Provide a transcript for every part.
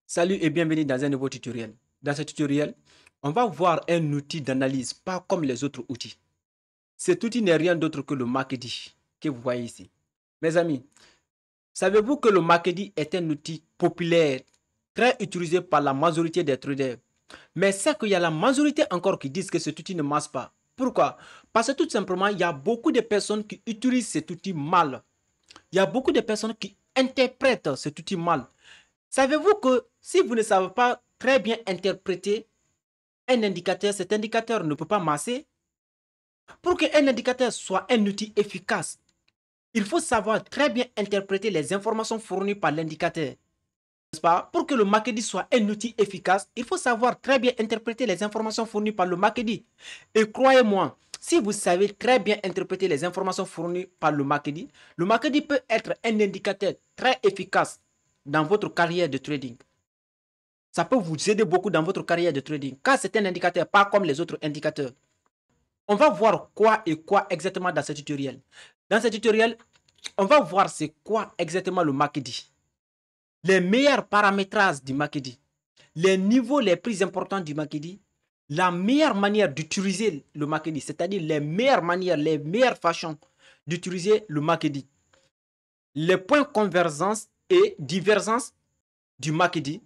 Salut et bienvenue dans un nouveau tutoriel. Dans ce tutoriel, on va voir un outil d'analyse pas comme les autres outils. Cet outil n'est rien d'autre que le Makedi que vous voyez ici. Mes amis, savez-vous que le Makedi est un outil populaire, très utilisé par la majorité des traders? Mais c'est qu'il y a la majorité encore qui disent que cet outil ne marche pas. Pourquoi? Parce que tout simplement, il y a beaucoup de personnes qui utilisent cet outil mal. Il y a beaucoup de personnes qui interprètent cet outil mal. Savez-vous que si vous ne savez pas très bien interpréter un indicateur, cet indicateur ne peut pas marcher? Pour qu'un indicateur soit un outil efficace, il faut savoir très bien interpréter les informations fournies par l'indicateur. N'est-ce pas? Pour que le Makedi soit un outil efficace, il faut savoir très bien interpréter les informations fournies par le Makedi. Et croyez-moi, si vous savez très bien interpréter les informations fournies par le Makedi peut être un indicateur très efficace dans votre carrière de trading. Ça peut vous aider beaucoup dans votre carrière de trading, car c'est un indicateur pas comme les autres indicateurs. On va voir quoi et quoi exactement dans ce tutoriel. Dans ce tutoriel, on va voir c'est quoi exactement le Makedi, les meilleurs paramétrages du Makedi, les niveaux les plus importants du Makedi, la meilleure manière d'utiliser le Makedi, c'est-à-dire les meilleures manières, les meilleures façons d'utiliser le Makedi, les points convergence et divergence du Makedi,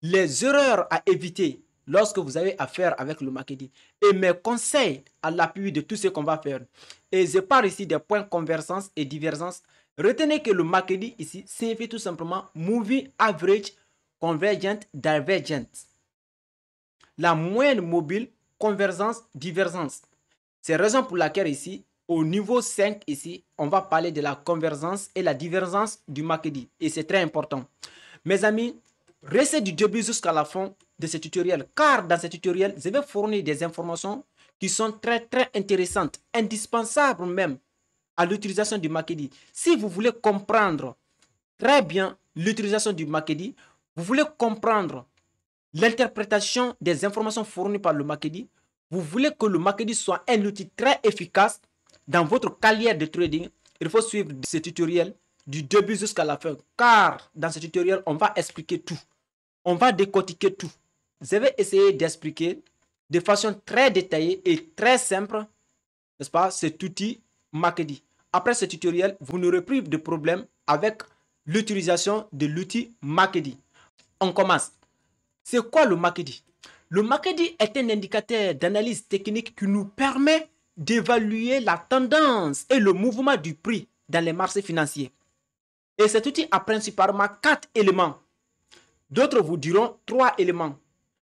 les erreurs à éviter lorsque vous avez affaire avec le Makedi et mes conseils à l'appui de tout ce qu'on va faire. Et je parle ici des points convergence et divergence. Retenez que le Makedi ici signifie tout simplement Moving Average Convergent Divergent. La moyenne mobile, convergence, divergence. C'est la raison pour laquelle ici, au niveau 5 ici, on va parler de la convergence et la divergence du Makedi. Et c'est très important. Mes amis, restez du début jusqu'à la fin de ce tutoriel, car dans ce tutoriel, je vais fournir des informations qui sont très intéressantes, indispensables même à l'utilisation du Makedi. Si vous voulez comprendre très bien l'utilisation du Makedi, vous voulez comprendre l'interprétation des informations fournies par le Makedi, vous voulez que le Makedi soit un outil très efficace dans votre carrière de trading, il faut suivre ce tutoriel du début jusqu'à la fin, car dans ce tutoriel, on va expliquer tout. On va décortiquer tout. Je vais essayer d'expliquer de façon très détaillée et très simple, n'est-ce pas, cet outil Makedi. Après ce tutoriel, vous n'aurez plus de problème avec l'utilisation de l'outil Makedi. On commence. C'est quoi le Makedi? Le Makedi est un indicateur d'analyse technique qui nous permet d'évaluer la tendance et le mouvement du prix dans les marchés financiers. Et cet outil a principalement 4 éléments. D'autres vous diront 3 éléments.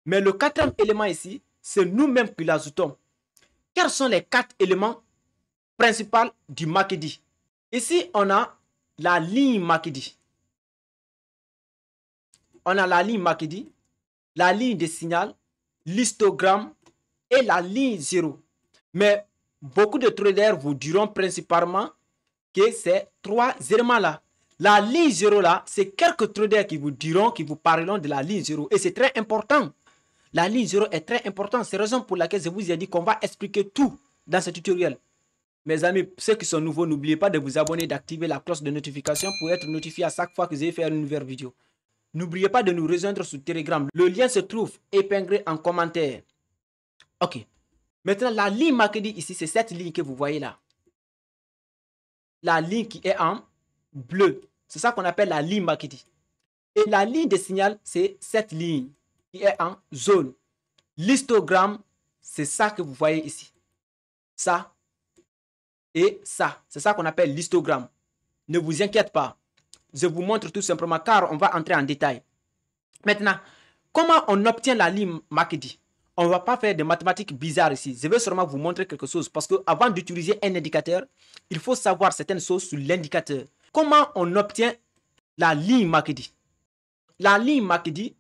Mais le quatrième élément ici, c'est nous-mêmes qui l'ajoutons. Quels sont les 4 éléments principaux du Makedi? Ici, on a la ligne Makedi. On a la ligne Makedi, la ligne de signal, l'histogramme et la ligne 0. Mais beaucoup de traders vous diront principalement que c'est 3 éléments-là. La ligne 0 là, c'est quelques traders qui vous diront, qui vous parleront de la ligne 0. Et c'est très important. La ligne 0 est très importante. C'est la raison pour laquelle je vous ai dit qu'on va expliquer tout dans ce tutoriel. Mes amis, ceux qui sont nouveaux, n'oubliez pas de vous abonner, d'activer la cloche de notification pour être notifié à chaque fois que je vais faire une nouvelle vidéo. N'oubliez pas de nous rejoindre sur Telegram. Le lien se trouve épinglé en commentaire. Ok. Maintenant, la ligne Makedi ici, c'est cette ligne que vous voyez là. La ligne qui est en bleu. C'est ça qu'on appelle la ligne Makedi. Et la ligne de signal, c'est cette ligne qui est en jaune. L'histogramme, c'est ça que vous voyez ici. Ça et ça. C'est ça qu'on appelle l'histogramme. Ne vous inquiétez pas. Je vous montre tout simplement car on va entrer en détail. Maintenant, comment on obtient la ligne Makedi? On ne va pas faire de mathématiques bizarres ici. Je vais seulement vous montrer quelque chose parce que avant d'utiliser un indicateur, il faut savoir certaines choses sur l'indicateur. Comment on obtient la ligne Makedi? La ligne Makedi,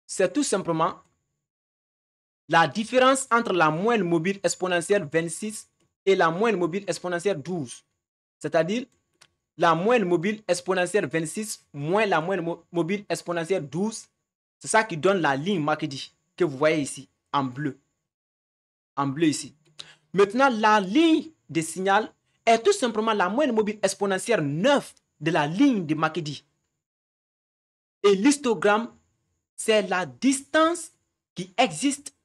c'est tout simplement la différence entre la moyenne mobile exponentielle 26 et la moyenne mobile exponentielle 12. C'est-à-dire la moyenne mobile exponentielle 26 moins la moyenne mobile exponentielle 12. C'est ça qui donne la ligne Makedi que vous voyez ici en bleu. En bleu ici. Maintenant, la ligne de signal est tout simplement la moyenne mobile exponentielle 9 de la ligne de Makedi. Et l'histogramme c'est la distance qui existe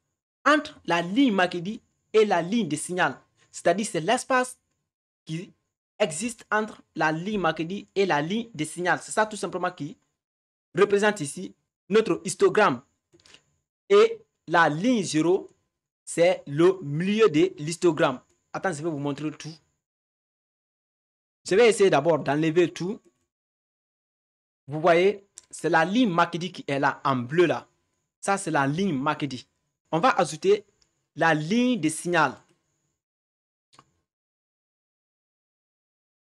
entre la ligne Makedi et la ligne de signal. C'est-à-dire c'est l'espace qui existe entre la ligne Makedi et la ligne de signal. C'est ça tout simplement qui représente ici notre histogramme. Et la ligne 0, c'est le milieu de l'histogramme. Attends, je vais vous montrer tout. Je vais essayer d'abord d'enlever tout. Vous voyez, c'est la ligne Makedi qui est là, en bleu là. Ça, c'est la ligne Makedi. On va ajouter la ligne de signal.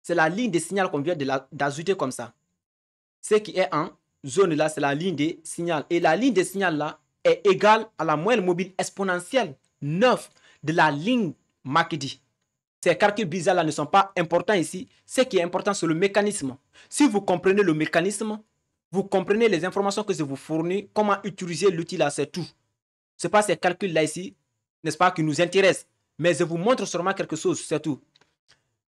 C'est la ligne de signal qu'on vient d'ajouter comme ça. Ce qui est en zone là, c'est la ligne de signal. Et la ligne de signal là est égale à la moyenne mobile exponentielle 9 de la ligne Makedi. Ces calculs bizarres là ne sont pas importants ici. Ce qui est important, c'est le mécanisme. Si vous comprenez le mécanisme, vous comprenez les informations que je vous fournis, comment utiliser l'outil là, c'est tout. Ce n'est pas ces calculs là ici, n'est-ce pas, qui nous intéressent. Mais je vous montre seulement quelque chose, c'est tout.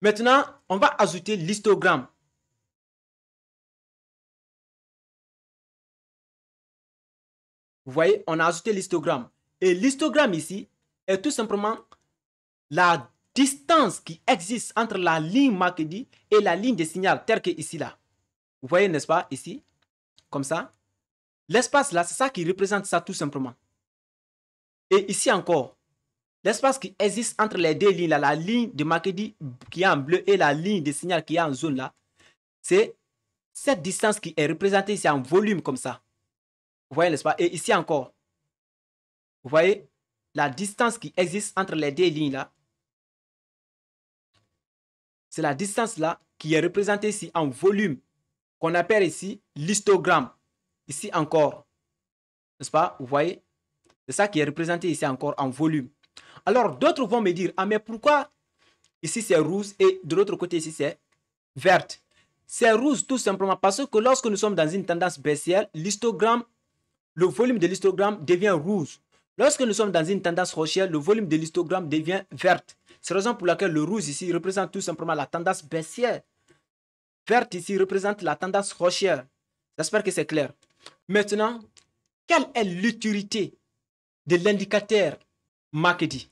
Maintenant, on va ajouter l'histogramme. Vous voyez, on a ajouté l'histogramme. Et l'histogramme ici est tout simplement la distance qui existe entre la ligne Makedi et la ligne de signal, telle que ici là. Vous voyez, n'est-ce pas, ici, comme ça. L'espace là, c'est ça qui représente ça tout simplement. Et ici encore, l'espace qui existe entre les deux lignes là, la ligne de Makedi qui est en bleu et la ligne de signal qui est en jaune là, c'est cette distance qui est représentée ici en volume comme ça. Vous voyez, n'est-ce pas? Et ici encore, vous voyez la distance qui existe entre les deux lignes là. C'est la distance là qui est représentée ici en volume, qu'on appelle ici l'histogramme. Ici encore, n'est-ce pas? Vous voyez? C'est ça qui est représenté ici encore en volume. Alors, d'autres vont me dire, ah mais pourquoi ici c'est rouge et de l'autre côté ici c'est verte? C'est rouge tout simplement parce que lorsque nous sommes dans une tendance baissière, l'histogramme, le volume de l'histogramme devient rouge. Lorsque nous sommes dans une tendance haussière, le volume de l'histogramme devient verte. C'est la raison pour laquelle le rouge ici représente tout simplement la tendance baissière. Verte ici représente la tendance haussière. J'espère que c'est clair. Maintenant, quelle est l'utilité de l'indicateur Makedi?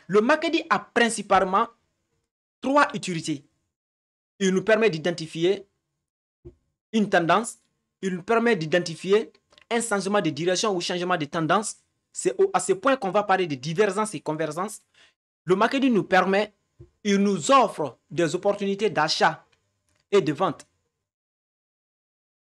Le Makedi a principalement trois utilités. Il nous permet d'identifier une tendance. Il nous permet d'identifier un changement de direction ou changement de tendance. C'est à ce point qu'on va parler de divergence et convergence. Le Makedi nous permet, il nous offre des opportunités d'achat et de vente.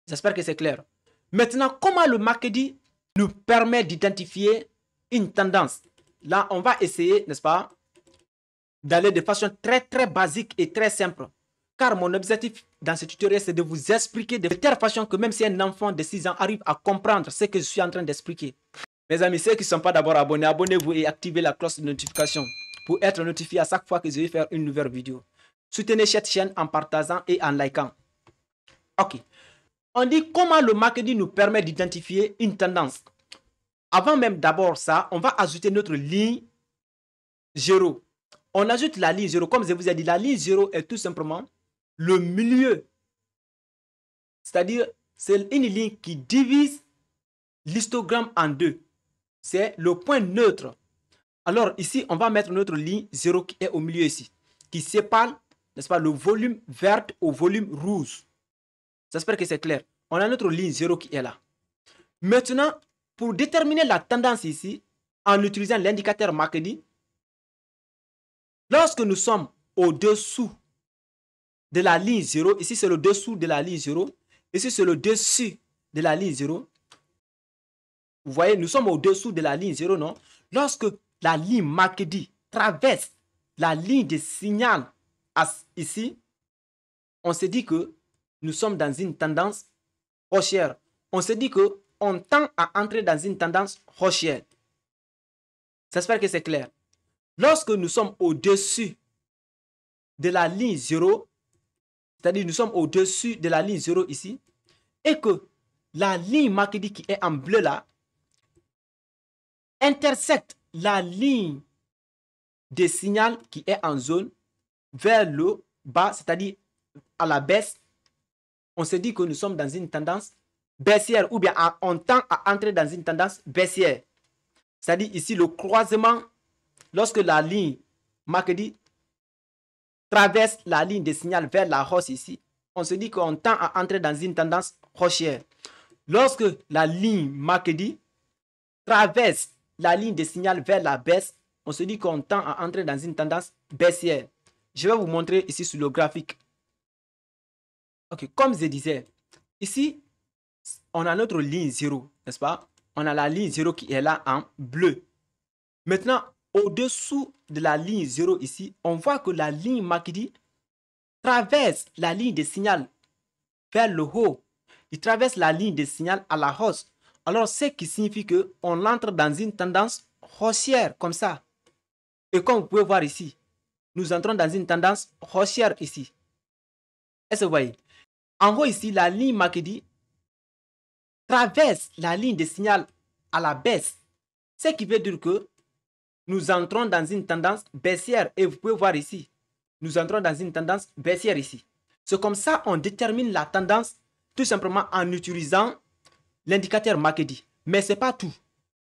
J'espère que c'est clair. Maintenant, comment le Makedi nous permet d'identifier une tendance? Là, on va essayer, n'est-ce pas, d'aller de façon très basique et très simple. Car mon objectif dans ce tutoriel, c'est de vous expliquer de telle façon que même si un enfant de 6 ans arrive à comprendre ce que je suis en train d'expliquer. Mes amis, ceux qui ne sont pas d'abord abonnés, abonnez-vous et activez la cloche de notification pour être notifié à chaque fois que je vais faire une nouvelle vidéo. Soutenez cette chaîne en partageant et en likant. Ok. On dit comment le Makedi nous permet d'identifier une tendance. Avant même d'abord ça, on va ajouter notre ligne 0. On ajoute la ligne 0. Comme je vous ai dit, la ligne 0 est tout simplement le milieu. C'est-à-dire, c'est une ligne qui divise l'histogramme en deux. C'est le point neutre. Alors ici, on va mettre notre ligne 0 qui est au milieu ici, qui sépare, n'est-ce pas, le volume vert au volume rouge. J'espère que c'est clair. On a notre ligne 0 qui est là. Maintenant, pour déterminer la tendance ici, en utilisant l'indicateur Makedi, lorsque nous sommes au-dessous de la ligne 0, ici c'est le dessous de la ligne 0, ici c'est le dessus de la ligne 0. Vous voyez, nous sommes au-dessous de la ligne 0, non? Lorsque la ligne Makedi traverse la ligne de signal ici, on se dit que nous sommes dans une tendance haussière. On se dit qu'on tend à entrer dans une tendance haussière. J'espère que c'est clair. Lorsque nous sommes au-dessus de la ligne 0, c'est-à-dire nous sommes au-dessus de la ligne 0 ici, et que la ligne Makedi qui est en bleu là, intersecte la ligne de signal qui est en zone vers le bas, c'est-à-dire à la baisse, on se dit que nous sommes dans une tendance baissière ou bien on tend à entrer dans une tendance baissière. C'est-à-dire ici le croisement, lorsque la ligne MACD traverse la ligne de signal vers la hausse ici, on se dit qu'on tend à entrer dans une tendance haussière. Lorsque la ligne MACD traverse la ligne de signal vers la baisse, on se dit qu'on tend à entrer dans une tendance baissière. Je vais vous montrer ici sur le graphique. Ok, comme je disais, ici, on a notre ligne 0, n'est-ce pas? On a la ligne 0 qui est là en bleu. Maintenant, au-dessous de la ligne 0 ici, on voit que la ligne MACD traverse la ligne de signal vers le haut. Il traverse la ligne de signal à la hausse. Alors, ce qui signifie qu'on entre dans une tendance haussière, comme ça. Et comme vous pouvez voir ici, nous entrons dans une tendance haussière ici. Est-ce que vous voyez? En haut ici, la ligne MACD traverse la ligne de signal à la baisse. Ce qui veut dire que nous entrons dans une tendance baissière. Et vous pouvez voir ici, nous entrons dans une tendance baissière ici. C'est comme ça qu'on détermine la tendance tout simplement en utilisant l'indicateur MACD. Mais ce n'est pas tout.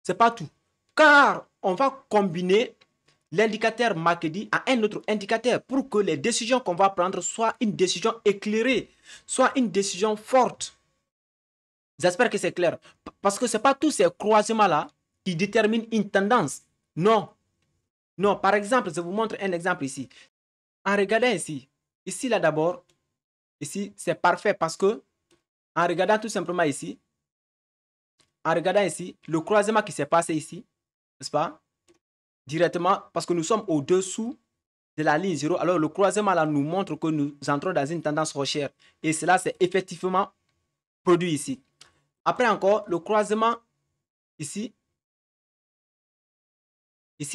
Ce n'est pas tout. Car on va combiner l'indicateur MACD à un autre indicateur pour que les décisions qu'on va prendre soient une décision éclairée, soit une décision forte. J'espère que c'est clair. Parce que ce n'est pas tous ces croisements-là qui déterminent une tendance. Non. Non, par exemple, je vous montre un exemple ici. En regardant ici là d'abord, ici c'est parfait parce que en regardant tout simplement ici, en regardant ici, le croisement qui s'est passé ici, n'est-ce pas? Directement, parce que nous sommes au-dessous de la ligne 0, alors le croisement là nous montre que nous entrons dans une tendance haussière. Et cela c'est effectivement produit ici. Après encore, le croisement ici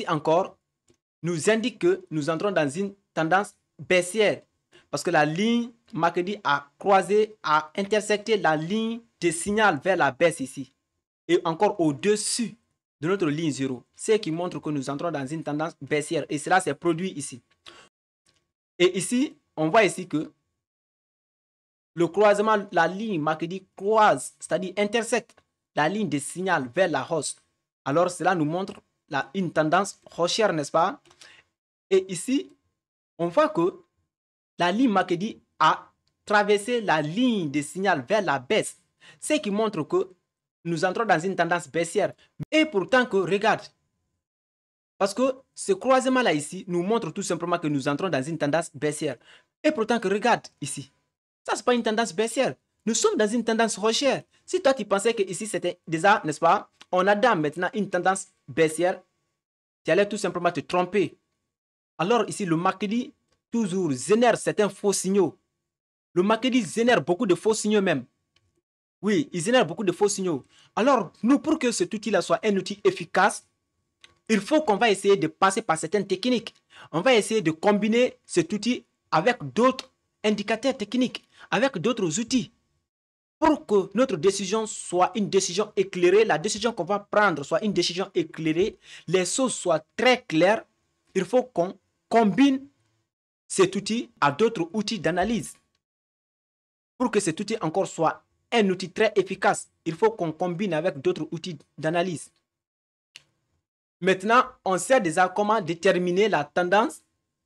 encore, nous indique que nous entrons dans une tendance baissière. Parce que la ligne MACD a croisé, a intersecté la ligne de signal vers la baisse ici. Et encore au-dessus de notre ligne 0. Ce qui montre que nous entrons dans une tendance baissière. Et cela s'est produit ici. Et ici, on voit ici que le croisement, la ligne MACD croise, c'est-à-dire intersecte la ligne de signal vers la hausse. Alors cela nous montre une tendance haussière, n'est-ce pas? Et ici, on voit que la ligne MACD a traversé la ligne de signal vers la baisse. Ce qui montre que nous entrons dans une tendance baissière. Et pourtant que, regarde, parce que ce croisement-là ici nous montre tout simplement que nous entrons dans une tendance baissière. Et pourtant que, regarde ici, ça c'est pas une tendance baissière. Nous sommes dans une tendance haussière. Si toi tu pensais que ici c'était déjà, n'est-ce pas, on a dans maintenant une tendance baissière, tu allais tout simplement te tromper. Alors ici le MACD toujours génère certains faux signaux. Le MACD génère beaucoup de faux signaux même. Oui, il génère beaucoup de faux signaux. Alors, nous, pour que cet outil-là soit un outil efficace, il faut qu'on va essayer de passer par certaines techniques. On va essayer de combiner cet outil avec d'autres indicateurs techniques, avec d'autres outils. Pour que notre décision soit une décision éclairée, la décision qu'on va prendre soit une décision éclairée, les choses soient très claires, il faut qu'on combine cet outil à d'autres outils d'analyse. Pour que cet outil encore soit un outil très efficace, il faut qu'on combine avec d'autres outils d'analyse. Maintenant, on sait déjà comment déterminer la tendance,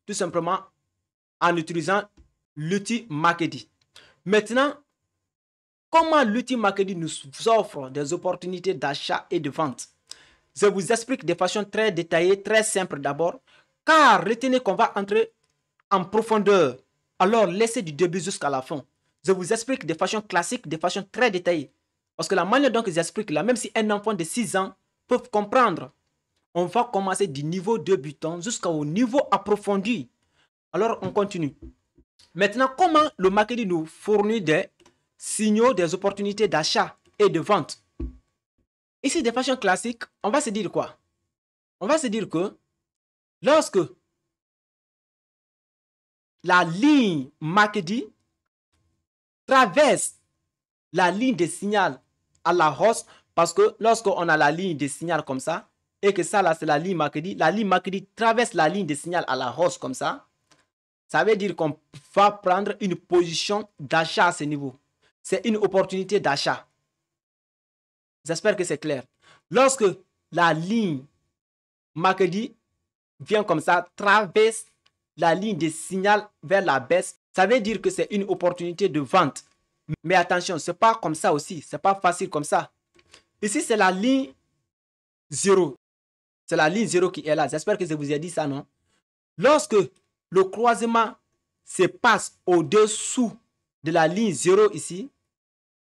tout simplement en utilisant l'outil MACD. Maintenant, comment l'outil MACD nous offre des opportunités d'achat et de vente? Je vous explique de façon très détaillée, très simple d'abord, car retenez qu'on va entrer en profondeur. Alors, laissez du début jusqu'à la fin. Je vous explique de façon classique, de façon très détaillée. Parce que la manière dont j'explique là, même si un enfant de 6 ans peut comprendre, on va commencer du niveau débutant jusqu'au niveau approfondi. Alors, on continue. Maintenant, comment le marketing nous fournit des signaux, des opportunités d'achat et de vente? Ici, de façon classique, on va se dire quoi? On va se dire que lorsque la ligne MACD traverse la ligne de signal à la hausse, parce que lorsqu'on a la ligne de signal comme ça, et que ça là c'est la ligne MACD traverse la ligne de signal à la hausse comme ça veut dire qu'on va prendre une position d'achat à ce niveau. C'est une opportunité d'achat. J'espère que c'est clair. Lorsque la ligne MACD vient comme ça, traverse la ligne de signal vers la baisse, ça veut dire que c'est une opportunité de vente. Mais attention, ce n'est pas comme ça aussi. Ce n'est pas facile comme ça. Ici, c'est la ligne 0. C'est la ligne 0 qui est là. J'espère que je vous ai dit ça, non? Lorsque le croisement se passe au-dessous de la ligne 0 ici,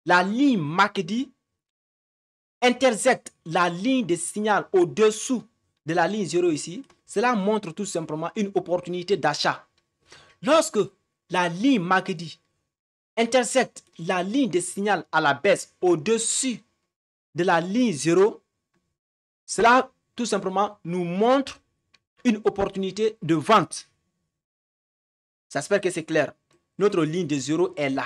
la ligne MACD intersecte la ligne de signal au-dessous de la ligne 0 ici. Cela montre tout simplement une opportunité d'achat. Lorsque la ligne MACD intersecte la ligne de signal à la baisse au-dessus de la ligne 0, cela tout simplement nous montre une opportunité de vente. J'espère que c'est clair. Notre ligne de 0 est là.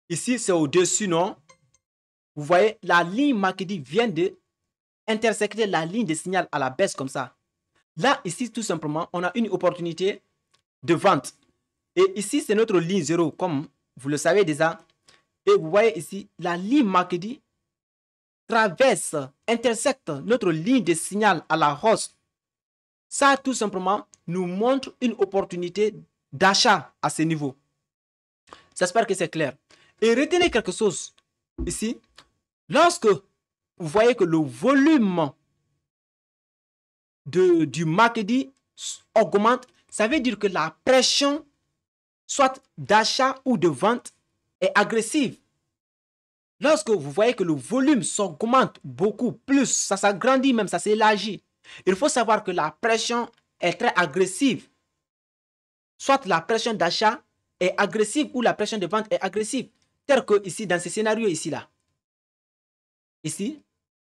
Ici, c'est au-dessus, non? Vous voyez, la ligne MACD vient de intersecter la ligne de signal à la baisse comme ça. Là, ici, tout simplement, on a une opportunité de vente. Et ici, c'est notre ligne 0, comme vous le savez déjà. Et vous voyez ici, la ligne MACD traverse, intersecte notre ligne de signal à la hausse. Ça, tout simplement, nous montre une opportunité d'achat à ce niveau. J'espère que c'est clair. Et retenez quelque chose ici. Lorsque vous voyez que le volume du MACD augmente, ça veut dire que la pression, soit d'achat ou de vente, est agressive. Lorsque vous voyez que le volume s'augmente beaucoup plus, ça s'agrandit même, ça s'élargit, il faut savoir que la pression est très agressive. Soit la pression d'achat est agressive ou la pression de vente est agressive. Tel que ici, dans ce scénario ici, là. Ici,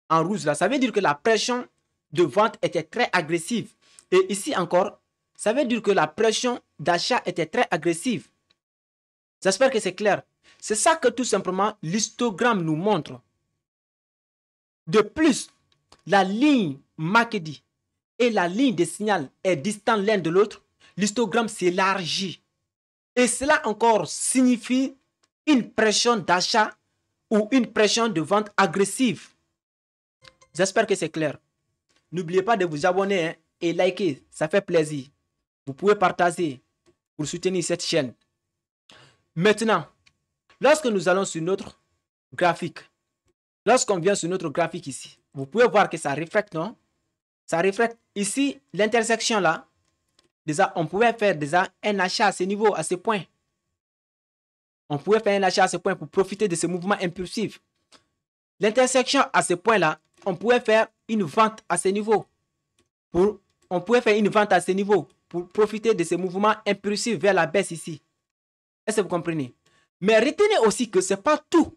en rouge, là, ça veut dire que la pression de vente était très agressive. Et ici encore, ça veut dire que la pression d'achat était très agressive. J'espère que c'est clair. C'est ça que tout simplement l'histogramme nous montre. De plus, la ligne MACD et la ligne de signal est distante l'un de l'autre. L'histogramme s'élargit. Et cela encore signifie une pression d'achat ou une pression de vente agressive. J'espère que c'est clair. N'oubliez pas de vous abonner, hein, et liker, ça fait plaisir. Vous pouvez partager pour soutenir cette chaîne. Maintenant, lorsque nous allons sur notre graphique, lorsqu'on vient sur notre graphique ici, vous pouvez voir que ça reflète, non? Ça reflète ici l'intersection là. Déjà, on pouvait faire déjà un achat à ce niveau, à ce point. On pouvait faire un achat à ce point pour profiter de ce mouvement impulsif. L'intersection à ce point-là, on pouvait faire une vente à ce niveau. On pouvait faire une vente à ce niveau pour profiter de ce mouvement impulsif vers la baisse ici. Est-ce que vous comprenez? Mais retenez aussi que ce n'est pas tout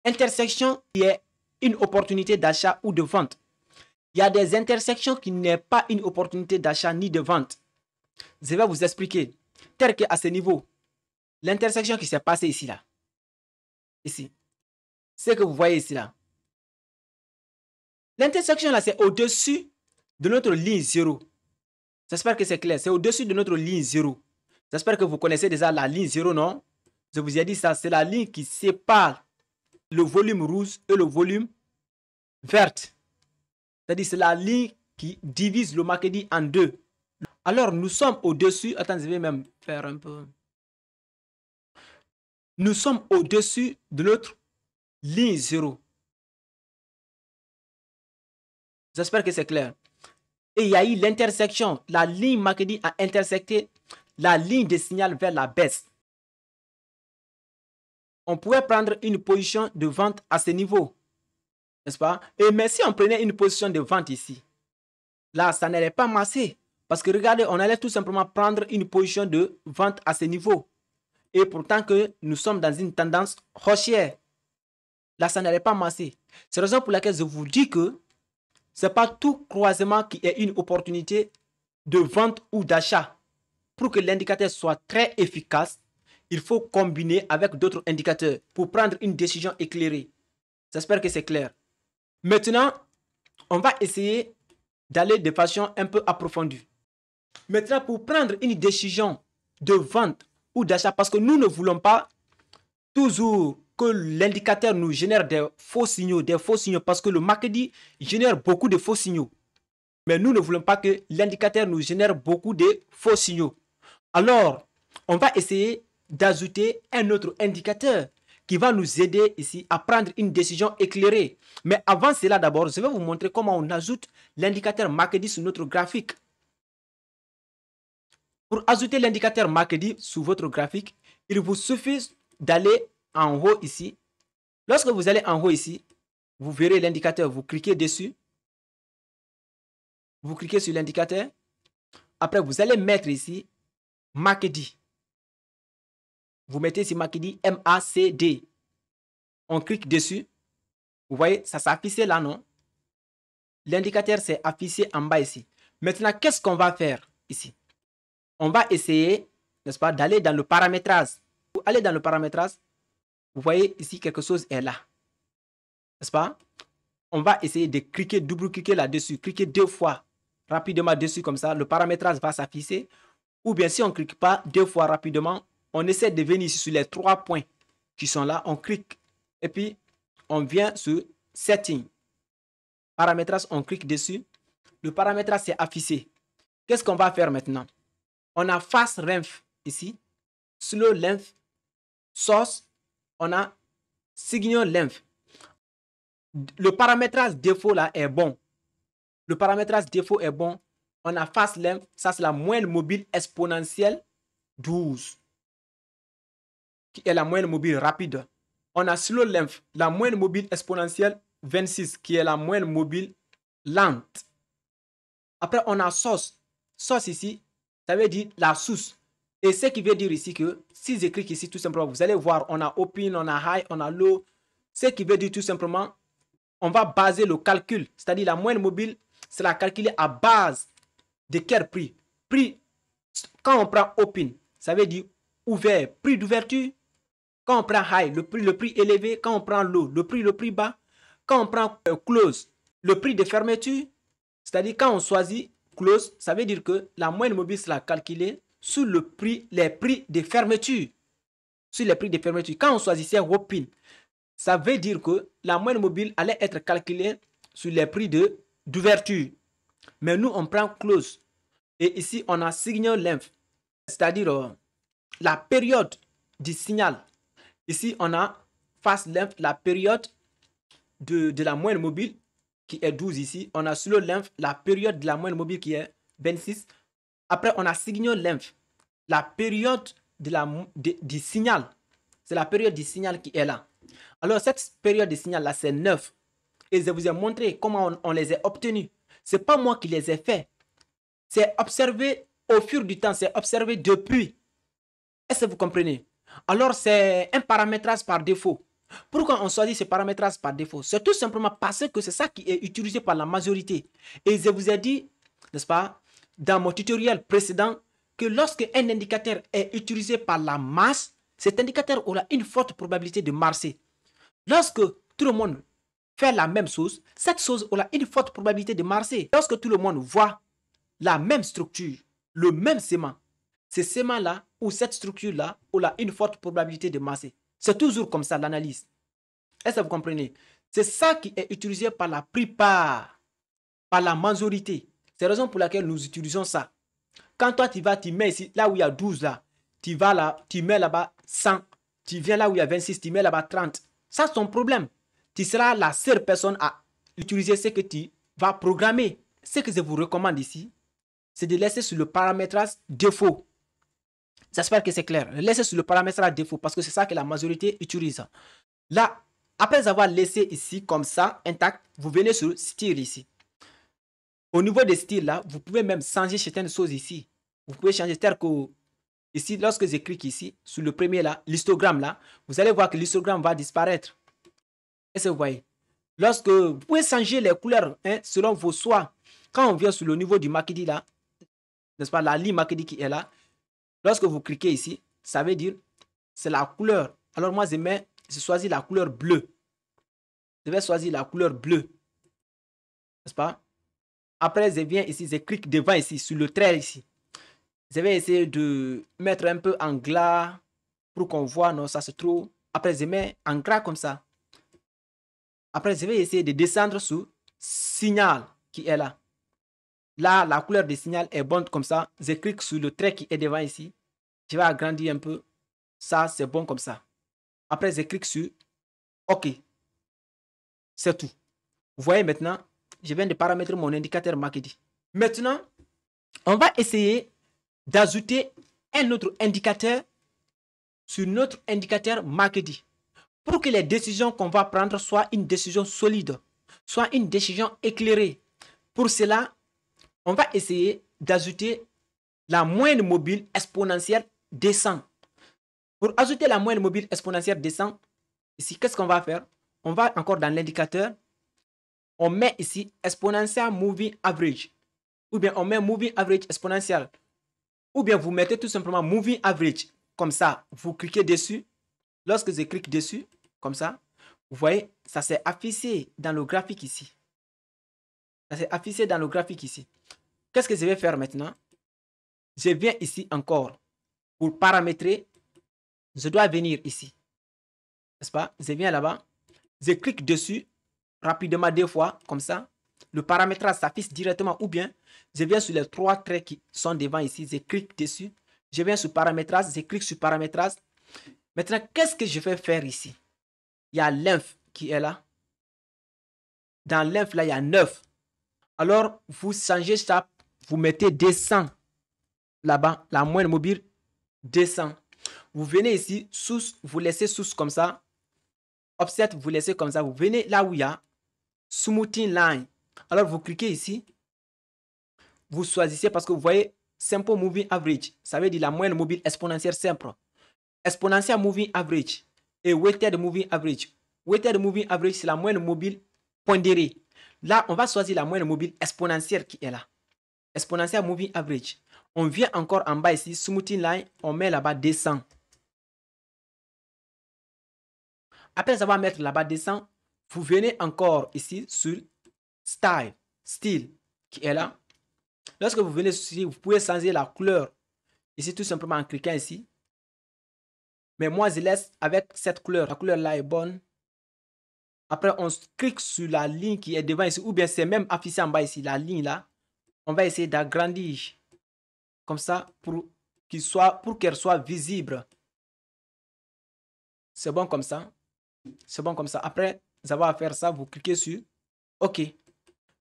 intersection qui est une opportunité d'achat ou de vente. Il y a des intersections qui n'est pas une opportunité d'achat ni de vente. Je vais vous expliquer. Tel qu'à ce niveau, l'intersection qui s'est passée ici, là. Ici. Ce que vous voyez ici, là. L'intersection, là, c'est au-dessus de notre ligne 0. J'espère que c'est clair. C'est au-dessus de notre ligne 0. J'espère que vous connaissez déjà la ligne 0, non? Je vous ai dit ça. C'est la ligne qui sépare le volume rouge et le volume vert. C'est-à-dire c'est la ligne qui divise le MACD en deux. Alors, nous sommes au-dessus. Attends, je vais même faire un peu. Nous sommes au-dessus de notre ligne 0. J'espère que c'est clair. Et il y a eu l'intersection. La ligne MACD a intersecté la ligne de signal vers la baisse. On pouvait prendre une position de vente à ce niveau. N'est-ce pas? Et mais si on prenait une position de vente ici, là, ça n'allait pas masser. Parce que regardez, on allait tout simplement prendre une position de vente à ce niveau. Et pourtant que nous sommes dans une tendance haussière. Là, ça n'allait pas masser. C'est la raison pour laquelle je vous dis que ce n'est pas tout croisement qui est une opportunité de vente ou d'achat. Pour que l'indicateur soit très efficace, il faut combiner avec d'autres indicateurs pour prendre une décision éclairée. J'espère que c'est clair. Maintenant, on va essayer d'aller de façon un peu approfondie. Maintenant, pour prendre une décision de vente ou d'achat, parce que nous ne voulons pas toujours que l'indicateur nous génère des faux signaux, parce que le marketing génère beaucoup de faux signaux. Mais nous ne voulons pas que l'indicateur nous génère beaucoup de faux signaux. Alors, on va essayer d'ajouter un autre indicateur qui va nous aider ici à prendre une décision éclairée. Mais avant cela, d'abord, je vais vous montrer comment on ajoute l'indicateur marketing sur notre graphique. Pour ajouter l'indicateur marketing sur votre graphique, il vous suffit d'aller en haut ici. Lorsque vous allez en haut ici, vous verrez l'indicateur, vous cliquez dessus. Vous cliquez sur l'indicateur. Après, vous allez mettre ici MACD. Vous mettez ici MACD, M-A-C-D. On clique dessus. Vous voyez, ça s'est affiché là, non? L'indicateur s'est affiché en bas ici. Maintenant, qu'est-ce qu'on va faire ici? On va essayer, n'est-ce pas, d'aller dans le paramétrage. Pour aller dans le paramétrage, vous voyez ici quelque chose est là. N'est-ce pas? On va essayer de cliquer, double-cliquer là-dessus. Cliquer 2 fois rapidement dessus comme ça. Le paramétrage va s'afficher. Ou bien si on ne clique pas 2 fois rapidement, on essaie de venir ici sur les 3 points qui sont là. On clique et puis on vient sur Setting. Paramétrage, on clique dessus. Le paramétrage s'est affiché. Qu'est-ce qu'on va faire maintenant? On a Fast Length ici. Slow Length. Source. On a Signal Length. Le paramétrage défaut là est bon. Le paramétrage défaut est bon. On a Fast Length. Ça, c'est la moyenne mobile exponentielle 12. Qui est la moyenne mobile rapide. On a Slow Length. La moyenne mobile exponentielle 26. Qui est la moyenne mobile lente. Après, on a Source. Source ici, ça veut dire la source. Et ce qui veut dire ici que si je clique ici, tout simplement, vous allez voir, on a Open, on a High, on a Low. Ce qui veut dire tout simplement, on va baser le calcul. C'est-à-dire la moyenne mobile, c'est la calculer à base de quel prix? Prix, quand on prend Open, ça veut dire ouvert, prix d'ouverture. Quand on prend High, le prix élevé. Quand on prend Low, le prix bas. Quand on prend Close, le prix de fermeture. C'est-à-dire quand on choisit Close, ça veut dire que la moyenne mobile sera calculée sur les prix de fermeture. Sur les prix de fermeture. Quand on choisissait Open, ça veut dire que la moyenne mobile allait être calculée sur les prix d'ouverture. Mais nous, on prend Close. Et ici, on a Signal Length. C'est-à-dire la période du signal. Ici, on a Fast Length, la période de la moyenne mobile qui est 12 ici. On a Slow Length, la période de la moyenne mobile qui est 26. Après, on a Signal Length, la période du signal. C'est la période du signal qui est là. Alors, cette période du signal là, c'est 9. Et je vous ai montré comment on les a obtenus. Ce n'est pas moi qui les ai faits. C'est observé au fur du temps. C'est observé depuis. Est-ce que vous comprenez? Alors, c'est un paramétrage par défaut. Pourquoi on choisit ce paramétrage par défaut? C'est tout simplement parce que c'est ça qui est utilisé par la majorité. Et je vous ai dit, n'est-ce pas, dans mon tutoriel précédent, que lorsque un indicateur est utilisé par la masse, cet indicateur aura une forte probabilité de marcher. Lorsque tout le monde fait la même chose, cette chose aura une forte probabilité de marcher. Lorsque tout le monde voit la même structure, le même sément, ce sément-là ou cette structure-là aura une forte probabilité de marcher. C'est toujours comme ça l'analyse. Est-ce que vous comprenez? C'est ça qui est utilisé par la plupart, par la majorité. C'est la raison pour laquelle nous utilisons ça. Quand toi tu vas, tu mets ici, là où il y a 12 là, tu vas là, tu mets là-bas 100, tu viens là où il y a 26, tu mets là-bas 30. Ça c'est ton problème. Tu seras la seule personne à utiliser ce que tu vas programmer. Ce que je vous recommande ici, c'est de laisser sur le paramétrage défaut. J'espère que c'est clair. Laissez sur le paramétrage défaut parce que c'est ça que la majorité utilise. Là, après avoir laissé ici comme ça, intact, vous venez sur style ici. Au niveau des styles là, vous pouvez même changer certaines choses ici. Vous pouvez changer tel que ici, lorsque je clique ici, sur le premier là, l'histogramme là, vous allez voir que l'histogramme va disparaître. Est-ce que vous voyez? Lorsque vous pouvez changer les couleurs selon vos choix. Quand on vient sur le niveau du Makedi là, n'est-ce pas, la ligne Makedi qui est là, lorsque vous cliquez ici, ça veut dire c'est la couleur. Alors moi, je choisis la couleur bleue. Je vais choisir la couleur bleue. N'est-ce pas? Après, je viens ici, je clique devant ici, sur le trait ici. Je vais essayer de mettre un peu en glas pour qu'on voit. Non, ça c'est trop. Après, je mets en gras comme ça. Après, je vais essayer de descendre sur signal qui est là. Là, la couleur du signal est bonne comme ça. Je clique sur le trait qui est devant ici. Je vais agrandir un peu. Ça, c'est bon comme ça. Après, je clique sur OK. C'est tout. Vous voyez maintenant, je viens de paramétrer mon indicateur marketing. Maintenant, on va essayer d'ajouter un autre indicateur sur notre indicateur marketing pour que les décisions qu'on va prendre soient une décision solide, soit une décision éclairée. Pour cela, on va essayer d'ajouter la moyenne mobile exponentielle descend. Pour ajouter la moyenne mobile exponentielle descend, ici, qu'est-ce qu'on va faire? On va encore dans l'indicateur, on met ici exponential moving average, ou bien on met moving average exponential, ou bien vous mettez tout simplement moving average, comme ça, vous cliquez dessus. Lorsque je clique dessus, comme ça, vous voyez, ça s'est affiché dans le graphique ici. Ça s'est affiché dans le graphique ici. Qu'est-ce que je vais faire maintenant? Je viens ici encore pour paramétrer. Je dois venir ici. N'est-ce pas? Je viens là-bas. Je clique dessus rapidement 2 fois, comme ça. Le paramétrage s'affiche directement, ou bien je viens sur les 3 traits qui sont devant ici. Je clique dessus. Je viens sur paramétrage. Je clique sur paramétrage. Maintenant, qu'est-ce que je vais faire ici? Il y a l'inf qui est là. Dans l'inf, là, il y a 9. Alors, vous changez ça. Vous mettez descend là-bas. La moyenne mobile descend. Vous venez ici, source, vous laissez source comme ça. Offset, vous laissez comme ça. Vous venez là où il y a smoothing line. Alors, vous cliquez ici. Vous choisissez parce que vous voyez simple moving average. Ça veut dire la moyenne mobile exponentielle simple. Exponential moving average et weighted moving average. Weighted moving average, c'est la moyenne mobile pondérée. Là, on va choisir la moyenne mobile exponentielle qui est là. Exponential moving average. On vient encore en bas ici, smoothing line, on met là-bas descend. Après avoir mettre là-bas descend, vous venez encore ici sur style, style qui est là. Lorsque vous venez ici, vous pouvez changer la couleur. Ici, tout simplement en cliquant ici. Mais moi, je laisse avec cette couleur. La couleur là est bonne. Après, on clique sur la ligne qui est devant ici. Ou bien c'est même affiché en bas ici. La ligne là. On va essayer d'agrandir. Comme ça. Pour qu'elle soit visible. C'est bon comme ça. C'est bon comme ça. Après avoir fait ça, vous cliquez sur OK.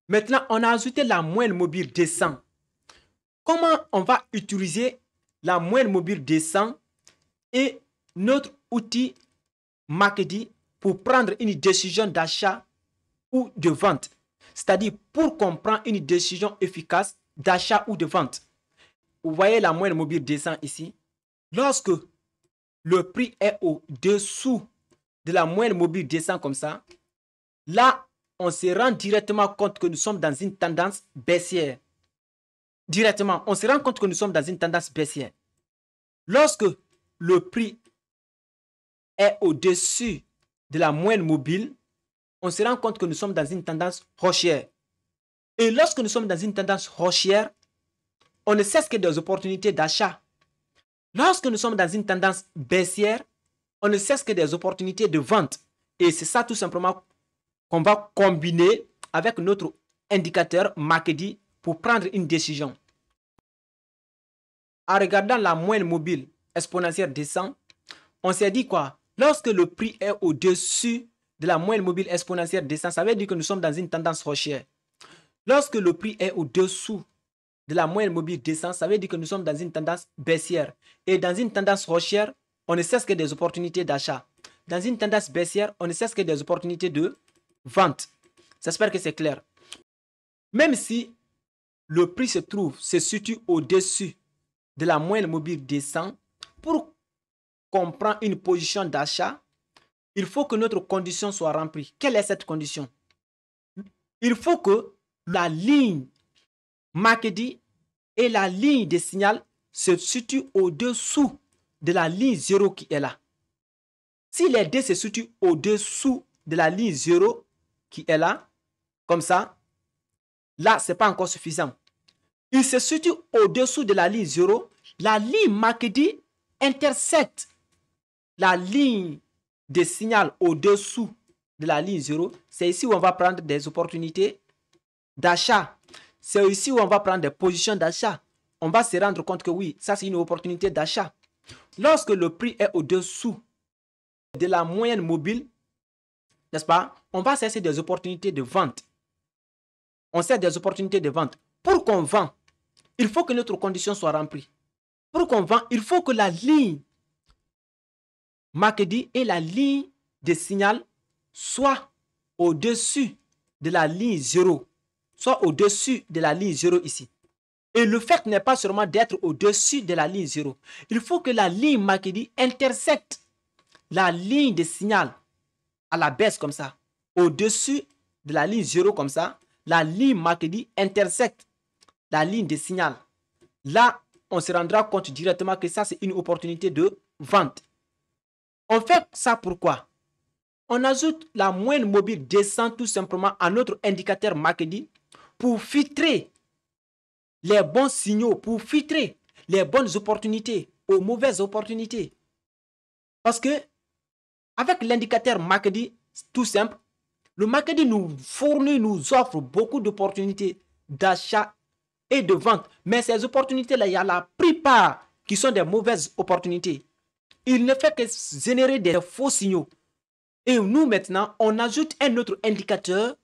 Maintenant, on a ajouté la moyenne mobile descend. Comment on va utiliser la moyenne mobile descend et notre outil marketing pour prendre une décision d'achat ou de vente. C'est-à-dire pour qu'on prenne une décision efficace d'achat ou de vente. Vous voyez la moyenne mobile descend ici. Lorsque le prix est au-dessous de la moyenne mobile descend comme ça, là, on se rend directement compte que nous sommes dans une tendance baissière. Directement, on se rend compte que nous sommes dans une tendance baissière. Lorsque le prix est au-dessus de la moyenne mobile, on se rend compte que nous sommes dans une tendance haussière. Et lorsque nous sommes dans une tendance haussière, on ne cesse que des opportunités d'achat. Lorsque nous sommes dans une tendance baissière, on ne cesse que des opportunités de vente. Et c'est ça tout simplement qu'on va combiner avec notre indicateur marketing pour prendre une décision. En regardant la moyenne mobile exponentielle descend, on s'est dit quoi? Lorsque le prix est au-dessus de la moyenne mobile exponentielle descend, ça veut dire que nous sommes dans une tendance haussière. Lorsque le prix est au-dessous de la moyenne mobile descend, ça veut dire que nous sommes dans une tendance baissière. Et dans une tendance haussière, on ne cesse que des opportunités d'achat. Dans une tendance baissière, on ne cesse que des opportunités de vente. J'espère que c'est clair. Même si le prix se situe au-dessus de la moyenne mobile descend, pour qu'on prenne une position d'achat, il faut que notre condition soit remplie. Quelle est cette condition? Il faut que la ligne marketing et la ligne de signal se situent au-dessous de la ligne 0 qui est là. Si les deux se situent au-dessous de la ligne 0 qui est là, comme ça, là, ce n'est pas encore suffisant. Il se situe au-dessous de la ligne 0. La ligne marketing intersecte la ligne de signal au-dessous de la ligne 0, c'est ici où on va prendre des opportunités d'achat. C'est ici où on va prendre des positions d'achat. On va se rendre compte que oui, ça c'est une opportunité d'achat. Lorsque le prix est au-dessous de la moyenne mobile, n'est-ce pas, on va chercher des opportunités de vente. On cherche des opportunités de vente. Pour qu'on vende, il faut que notre condition soit remplie. Pour qu'on vende, il faut que la ligne MACD et la ligne de signal soient au-dessus de la ligne 0. Soit au-dessus de la ligne 0 ici. Et le fait n'est pas seulement d'être au-dessus de la ligne 0. Il faut que la ligne MACD intersecte la ligne de signal à la baisse comme ça. Au-dessus de la ligne 0 comme ça, la ligne MACD intersecte la ligne de signal. Là, on se rendra compte directement que ça, c'est une opportunité de vente. On fait ça pourquoi? On ajoute la moyenne mobile descend tout simplement à notre indicateur MACD pour filtrer les bons signaux, pour filtrer les bonnes opportunités aux mauvaises opportunités. Parce que avec l'indicateur MACD, tout simple, le MACD nous fournit, nous offre beaucoup d'opportunités d'achat et de vente. Mais ces opportunités-là, il y a la plupart qui sont des mauvaises opportunités. Il ne fait que générer des faux signaux. Et nous, maintenant, on ajoute un autre indicateur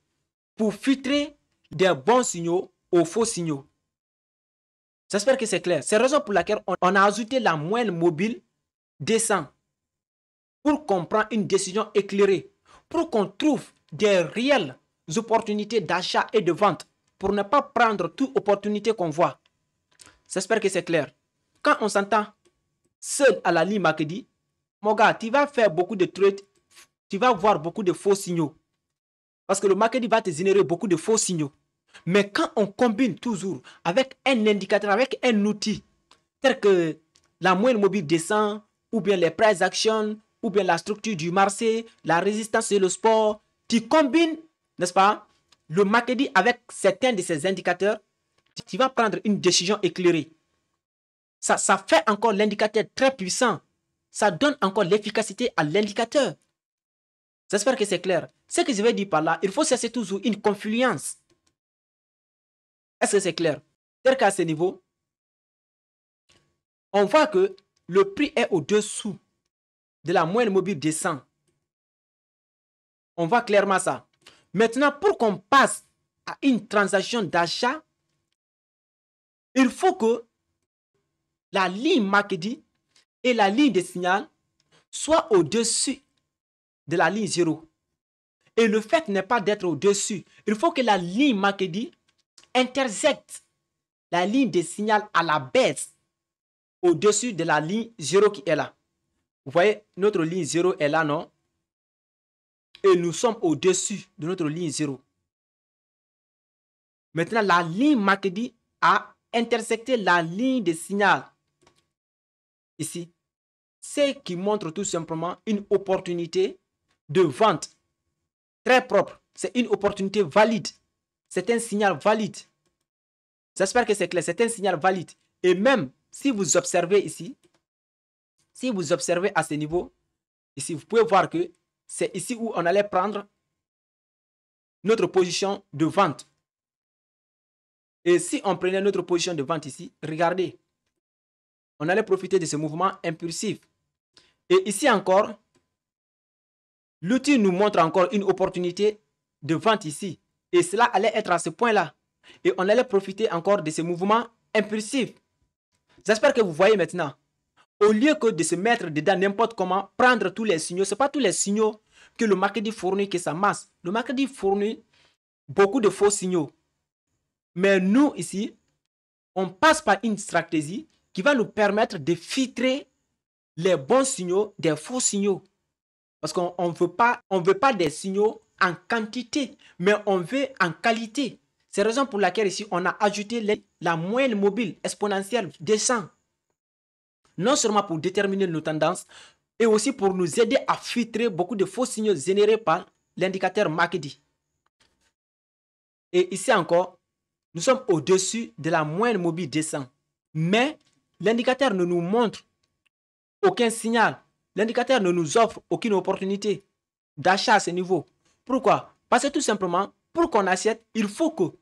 pour filtrer des bons signaux aux faux signaux. J'espère que c'est clair. C'est la raison pour laquelle on a ajouté la moyenne mobile descend pour qu'on prenne une décision éclairée, pour qu'on trouve des réelles opportunités d'achat et de vente, pour ne pas prendre toute opportunité qu'on voit. J'espère que c'est clair. Quand on s'entend seul à la ligne MACD, mon gars, tu vas faire beaucoup de trades, tu vas voir beaucoup de faux signaux. Parce que le MACD va te générer beaucoup de faux signaux. Mais quand on combine toujours avec un indicateur, avec un outil, tel que la moyenne mobile descend, ou bien les price action, ou bien la structure du marché, la résistance et le sport, tu combines, n'est-ce pas, le MACD avec certains de ces indicateurs, tu vas prendre une décision éclairée. Ça fait encore l'indicateur très puissant. Ça donne encore l'efficacité à l'indicateur. J'espère que c'est clair. Ce que je vais dire par là, il faut chercher toujours une confluence. Est-ce que c'est clair? C'est-à-dire qu'à ce niveau, on voit que le prix est au-dessous de la moyenne mobile descend. On voit clairement ça. Maintenant, pour qu'on passe à une transaction d'achat, il faut que la ligne MACD et la ligne de signal soient au-dessus de la ligne 0. Et le fait n'est pas d'être au-dessus. Il faut que la ligne MACD intersecte la ligne de signal à la baisse au-dessus de la ligne 0 qui est là. Vous voyez, notre ligne 0 est là, non? Et nous sommes au-dessus de notre ligne 0. Maintenant, la ligne MACD a intersecté la ligne de signal ici. Ce qui montre tout simplement une opportunité de vente très propre. C'est une opportunité valide. C'est un signal valide. J'espère que c'est clair. C'est un signal valide. Et même si vous observez ici, si vous observez à ce niveau, ici, vous pouvez voir que c'est ici où on allait prendre notre position de vente. Et si on prenait notre position de vente ici, regardez, on allait profiter de ce mouvement impulsif. Et ici encore, l'outil nous montre encore une opportunité de vente ici. Et cela allait être à ce point-là. Et on allait profiter encore de ce mouvement impulsif. J'espère que vous voyez maintenant. Au lieu que de se mettre dedans n'importe comment, prendre tous les signaux, ce n'est pas tous les signaux que le marketing fournit que ça masse. Le marketing fournit beaucoup de faux signaux. Mais nous, ici, on passe par une stratégie qui va nous permettre de filtrer les bons signaux des faux signaux. Parce qu'on ne veut pas des signaux en quantité, mais on veut en qualité. C'est la raison pour laquelle ici, on a ajouté la moyenne mobile exponentielle descend. Non seulement pour déterminer nos tendances, et aussi pour nous aider à filtrer beaucoup de faux signaux générés par l'indicateur MACD. Et ici encore, nous sommes au-dessus de la moyenne mobile descend. Mais l'indicateur ne nous montre aucun signal l'indicateur ne nous offre aucune opportunité d'achat à ce niveau. Pourquoi? Parce que tout simplement, pour qu'on achète, il faut que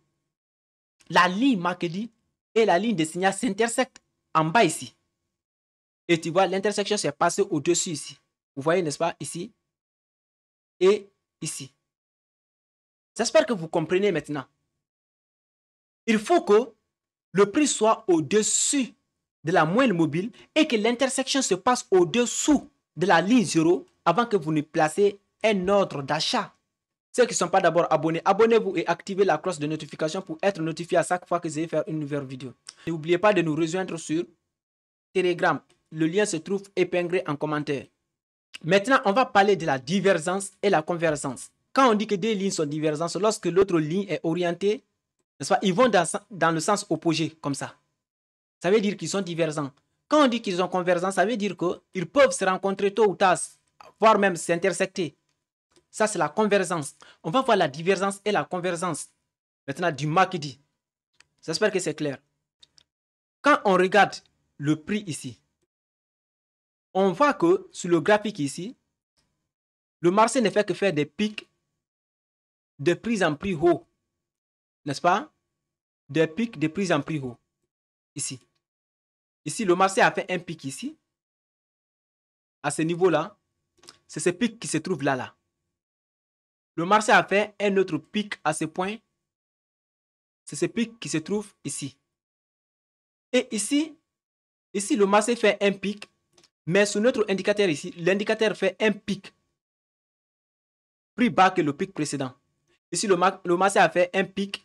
la ligne MACD et la ligne de signal s'intersectent en bas ici. Et tu vois, l'intersection s'est passée au-dessus ici. Vous voyez, n'est-ce pas, ici et ici. J'espère que vous comprenez maintenant. Il faut que le prix soit au-dessus de la moyenne mobile et que l'intersection se passe au-dessous de la ligne 0 avant que vous ne placez un ordre d'achat. Ceux qui ne sont pas d'abord abonnés, abonnez-vous et activez la cloche de notification pour être notifié à chaque fois que je vais faire une nouvelle vidéo. N'oubliez pas de nous rejoindre sur Telegram. Le lien se trouve épinglé en commentaire. Maintenant, on va parler de la divergence et la convergence. Quand on dit que des lignes sont divergentes, lorsque l'autre ligne est orientée, n'est-ce pas, ils vont dans le sens opposé, comme ça. Ça veut dire qu'ils sont divergents. Quand on dit qu'ils sont convergents, ça veut dire qu'ils peuvent se rencontrer tôt ou tard, voire même s'intersecter. Ça, c'est la convergence. On va voir la divergence et la convergence. Maintenant, du MACD. J'espère que c'est clair. Quand on regarde le prix ici, on voit que sur le graphique ici, le marché ne fait que faire des pics de prise en prix haut. N'est-ce pas? Des pics de prise en prix haut. Ici. Ici, le marché a fait un pic ici. À ce niveau-là, c'est ce pic qui se trouve là. Le marché a fait un autre pic à ce point. C'est ce pic qui se trouve ici. Et ici, le marché fait un pic. Mais sur notre indicateur ici, l'indicateur fait un pic plus bas que le pic précédent. Ici, le marché a fait un pic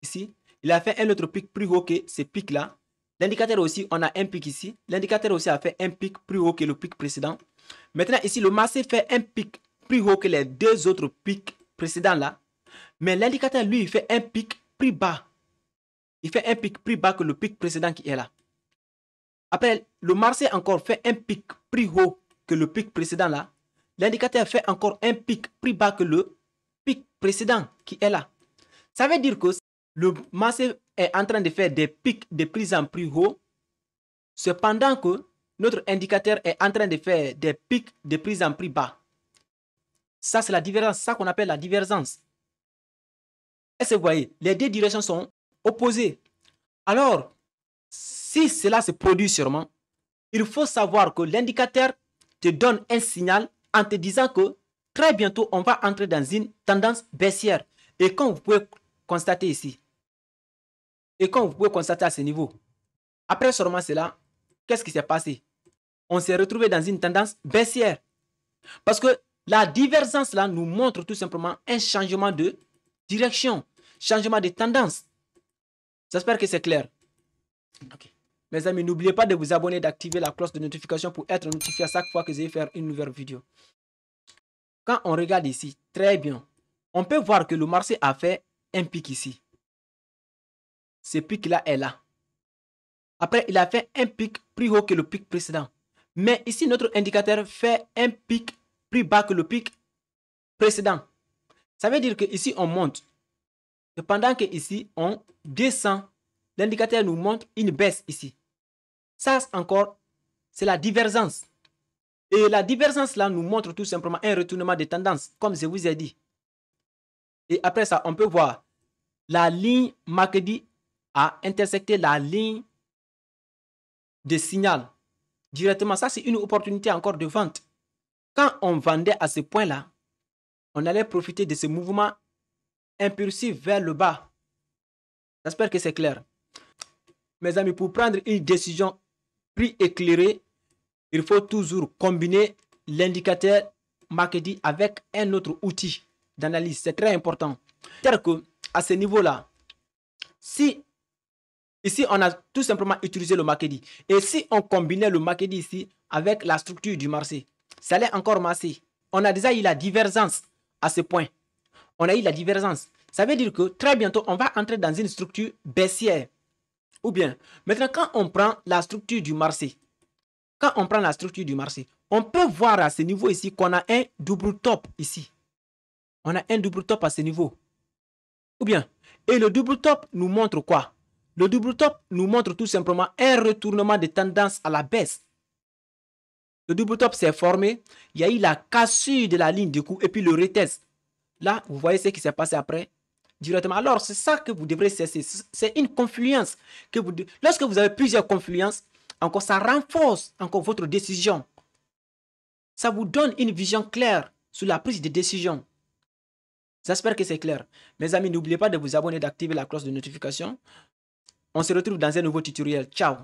ici. Il a fait un autre pic plus haut que ce pic-là. L'indicateur aussi, on a un pic ici. L'indicateur aussi a fait un pic plus haut que le pic précédent. Maintenant, ici, le marché fait un pic plus haut que les deux autres pics précédents là. Mais l'indicateur, lui, il fait un pic plus bas. Il fait un pic plus bas que le pic précédent qui est là. Après, le marché encore fait un pic plus haut que le pic précédent là. L'indicateur fait encore un pic plus bas que le pic précédent qui est là. Ça veut dire que le marché est en train de faire des pics de prise en plus haut, cependant que notre indicateur est en train de faire des pics de prise en plus bas. Ça, c'est la divergence, ça qu'on appelle la divergence. Est-ce que vous voyez, les deux directions sont opposées. Alors, si cela se produit sûrement, il faut savoir que l'indicateur te donne un signal en te disant que très bientôt, on va entrer dans une tendance baissière. Et comme vous pouvez constater ici, et comme vous pouvez constater à ce niveau, après seulement cela, qu'est-ce qui s'est passé? On s'est retrouvé dans une tendance baissière. Parce que la divergence là nous montre tout simplement un changement de direction, changement de tendance. J'espère que c'est clair. Okay. Mes amis, n'oubliez pas de vous abonner, d'activer la cloche de notification pour être notifié à chaque fois que je vais faire une nouvelle vidéo. Quand on regarde ici, très bien, on peut voir que le marché a fait un pic ici. Ce pic-là est là. Après, il a fait un pic plus haut que le pic précédent. Mais ici, notre indicateur fait un pic plus bas que le pic précédent. Ça veut dire que ici on monte. Et pendant que ici, on descend, l'indicateur nous montre une baisse ici. Ça encore, c'est la divergence. Et la divergence là nous montre tout simplement un retournement de tendance, comme je vous ai dit. Et après ça, on peut voir la ligne MACD a intersecté la ligne de signal directement. Ça, c'est une opportunité encore de vente. Quand on vendait à ce point-là, on allait profiter de ce mouvement impulsif vers le bas. J'espère que c'est clair. Mes amis, pour prendre une décision prix éclairée, il faut toujours combiner l'indicateur MACD avec un autre outil d'analyse. C'est très important. C'est-à-dire qu'à ce niveau-là, si ici on a tout simplement utilisé le MACD, et si on combinait le MACD ici avec la structure du marché, ça allait encore masser. On a déjà eu la divergence à ce point. On a eu la divergence. Ça veut dire que très bientôt, on va entrer dans une structure baissière. Ou bien, maintenant, quand on prend la structure du marché, on peut voir à ce niveau ici qu'on a un double top ici. On a un double top à ce niveau. Ou bien, et le double top nous montre quoi? Le double top nous montre tout simplement un retournement de tendance à la baisse. Le double top s'est formé. Il y a eu la cassure de la ligne de coup et puis le retest. Là, vous voyez ce qui s'est passé après directement. Alors, c'est ça que vous devrez cesser. C'est une confluence. Lorsque vous avez plusieurs confluences, encore ça renforce encore votre décision. Ça vous donne une vision claire sur la prise de décision. J'espère que c'est clair. Mes amis, n'oubliez pas de vous abonner et d'activer la cloche de notification. On se retrouve dans un nouveau tutoriel. Ciao.